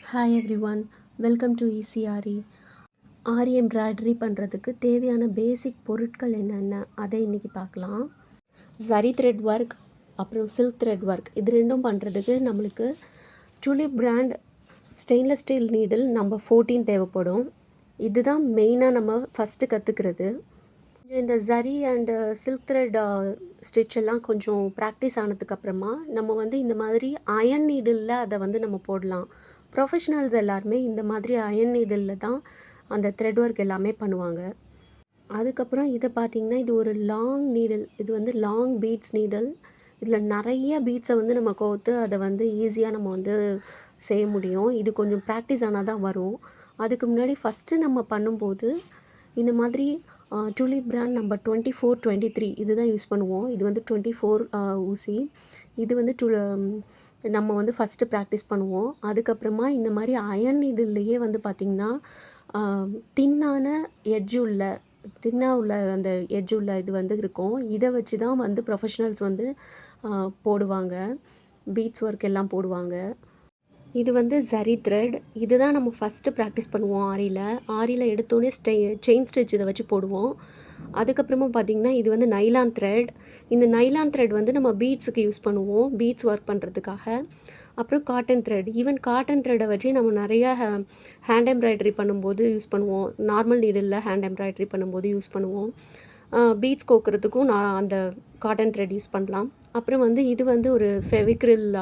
Hi everyone, welcome to ECRE. Aari embroidery பண்ணுறதுக்கு தேவையான basic பொருட்கள் என்னென்ன அதை இன்றைக்கி பார்க்கலாம். ஜரி த்ரெட் ஒர்க் அப்புறம் சில்க் த்ரெட் ஒர்க் இது ரெண்டும் பண்ணுறதுக்கு நம்மளுக்கு Tulip brand stainless steel needle number 14 தேவைப்படும். இதுதான் மெயினாக நம்ம ஃபஸ்ட்டு கற்றுக்கிறது. இந்த zari and silk thread stitch எல்லாம் கொஞ்சம் ப்ராக்டிஸ் ஆனதுக்கப்புறமா நம்ம வந்து இந்த மாதிரி அயன் நீடிலில் அதை வந்து நம்ம போடலாம். ப்ரொஃபஷ்னல்ஸ் எல்லாருமே இந்த மாதிரி அயன் நீடிலில் தான் அந்த த்ரெட் ஒர்க் எல்லாமே பண்ணுவாங்க. அதுக்கப்புறம் இதை பார்த்திங்கன்னா, இது ஒரு லாங் நீடில். இது வந்து லாங் பீட்ஸ் நீடில். இதில் நிறைய பீட்ஸை வந்து நம்ம கோர்த்து அதை வந்து ஈஸியாக நம்ம வந்து செய்ய முடியும். இது கொஞ்சம் ப்ராக்டிஸ் ஆனால் தான் வரும். அதுக்கு முன்னாடி ஃபஸ்ட்டு நம்ம பண்ணும்போது இந்த மாதிரி டுலிப் பிராண்ட் நம்பர் 24, 23 இது தான் யூஸ் பண்ணுவோம். இது வந்து 24 ஊசி. இது வந்து நம்ம வந்து ஃபஸ்ட்டு ப்ராக்டிஸ் பண்ணுவோம். அதுக்கப்புறமா இந்த மாதிரி அயன் நீடில்லையே வந்து பார்த்திங்கன்னா தின்னான தின்னாக உள்ள அந்த எட்ஜ் உள்ள இது வந்து இருக்கும். இதை வச்சு தான் வந்து ப்ரொஃபஷ்னல்ஸ் வந்து போடுவாங்க. பீட்ஸ் ஒர்க் எல்லாம் போடுவாங்க. இது வந்து ஜரி த்ரெட். இது தான் நம்ம ஃபஸ்ட்டு ப்ராக்டிஸ் பண்ணுவோம் ஆரியில் எடுத்தோடனே செயின் ஸ்டிச் இதை வச்சு போடுவோம். அதுக்கப்புறமா பார்த்திங்கன்னா இது வந்து நைலான் த்ரெட். இந்த நைலான் த்ரெட் வந்து நம்ம பீட்ஸுக்கு யூஸ் பண்ணுவோம், பீட்ஸ் ஒர்க் பண்ணுறதுக்காக. அப்புறம் காட்டன் த்ரெட். ஈவன் காட்டன் த்ரெட்டை வச்சு நம்ம நிறையா ஹேண்ட் எம்ப்ராய்டரி பண்ணும்போது யூஸ் பண்ணுவோம். நார்மல் நீடிலில் ஹேண்ட் எம்ப்ராய்டரி பண்ணும்போது யூஸ் பண்ணுவோம். பீட்ஸ் கோக்கிறதுக்கும் நான் அந்த காட்டன் த்ரெட் யூஸ் பண்ணலாம். அப்புறம் வந்து இது வந்து ஒரு ஃபெவிக்ரில்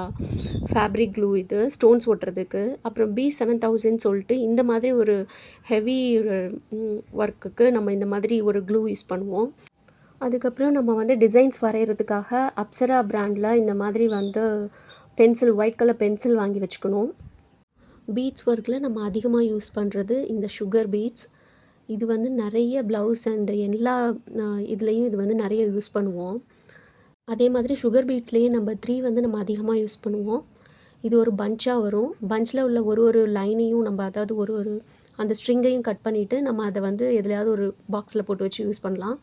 ஃபேப்ரிக் க்ளூ, இது ஸ்டோன்ஸ் ஒட்டுறதுக்கு. அப்புறம் B7000 சொல்லிட்டு இந்த மாதிரி ஒரு ஹெவி ஒர்க்குக்கு நம்ம இந்த மாதிரி ஒரு க்ளூ யூஸ் பண்ணுவோம். அதுக்கப்புறம் நம்ம வந்து டிசைன்ஸ் வரைகிறதுக்காக அப்சரா பிராண்டில் இந்த மாதிரி வந்து பென்சில், ஒயிட் கலர் பென்சில் வாங்கி வச்சுக்கணும். பீட்ஸ் ஒர்க்கில் நம்ம அதிகமாக யூஸ் பண்ணுறது இந்த சுகர் பீட்ஸ். இது வந்து நிறைய ப்ளவுஸ் அண்டு எல்லா இதுலேயும் இது வந்து நிறைய யூஸ் பண்ணுவோம். அதே மாதிரி சுகர் பீட்ஸ்லேயே நம்பர் 3 வந்து நம்ம அதிகமாக யூஸ் பண்ணுவோம். இது ஒரு பஞ்சாக வரும். பஞ்சில் உள்ள ஒரு லைனையும் நம்ம அதாவது ஒரு அந்த ஸ்ட்ரிங்கையும் கட் பண்ணிவிட்டு நம்ம அதை வந்து எதுலையாவது ஒரு பாக்ஸில் போட்டு வச்சு யூஸ் பண்ணலாம்.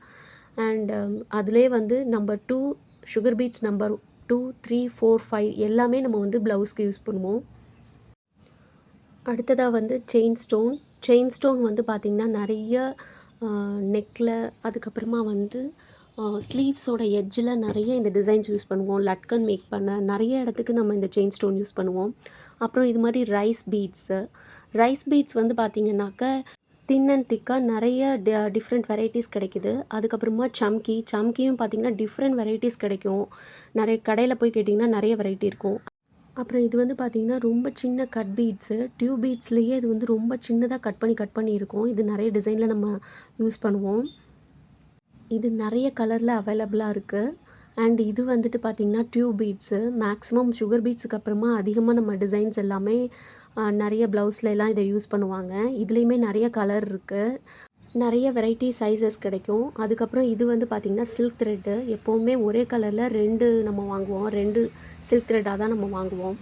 அண்ட் அதிலே வந்து நம்பர் 2 சுகர் பீட்ஸ் நம்பர் 2, 3, 4, 5 எல்லாமே நம்ம வந்து ப்ளவுஸ்க்கு யூஸ் பண்ணுவோம். அடுத்ததாக வந்து செயின் ஸ்டோன் வந்து பார்த்திங்கன்னா நிறைய நெக்கில், அதுக்கப்புறமா வந்து ஸ்லீவ்ஸோட எட்ஜில் நிறைய இந்த டிசைன்ஸ் யூஸ் பண்ணுவோம். லட்கன் மேக் பண்ண நிறைய இடத்துக்கு நம்ம இந்த செயின் ஸ்டோன் யூஸ் பண்ணுவோம். அப்புறம் இது மாதிரி ரைஸ் பீட்ஸ் வந்து பார்த்திங்கனாக்க தின் அண்ட் திக்காக நிறைய டிஃப்ரெண்ட் வெரைட்டிஸ் கிடைக்குது. அதுக்கப்புறமா சம்கியும் பார்த்திங்கன்னா டிஃப்ரெண்ட் வெரைட்டிஸ் கிடைக்கும். நிறைய கடையில் போய் கேட்டிங்கன்னா நிறைய வெரைட்டி இருக்கும். அப்புறம் இது வந்து பார்த்திங்கன்னா ரொம்ப சின்ன கட் பீட்ஸு, டியூப் பீட்ஸ்லேயே இது வந்து ரொம்ப சின்னதாக கட் பண்ணி இருக்கும். இது நிறைய டிசைனில் நம்ம யூஸ் பண்ணுவோம். இது நிறைய கலரில் அவைலபிளாக இருக்குது. அண்ட் இது வந்துட்டு பார்த்திங்கன்னா டியூப் பீட்ஸு. மேக்ஸிமம் சுகர் பீட்ஸுக்கு அப்புறமா அதிகமாக நம்ம டிசைன்ஸ் எல்லாமே நிறைய ப்ளவுஸில் எல்லாம் இதை யூஸ் பண்ணுவாங்க. இதுலேயுமே நிறைய கலர் இருக்குது, நிறைய வெரைட்டி சைஸஸ் கிடைக்கும். அதுக்கப்புறம் இது வந்து பார்த்திங்கன்னா சில்க் த்ரெட்டு. எப்போவுமே ஒரே கலரில் 2 நம்ம வாங்குவோம். 2 சில்க் த்ரெட்டாக தான் நம்ம வாங்குவோம்.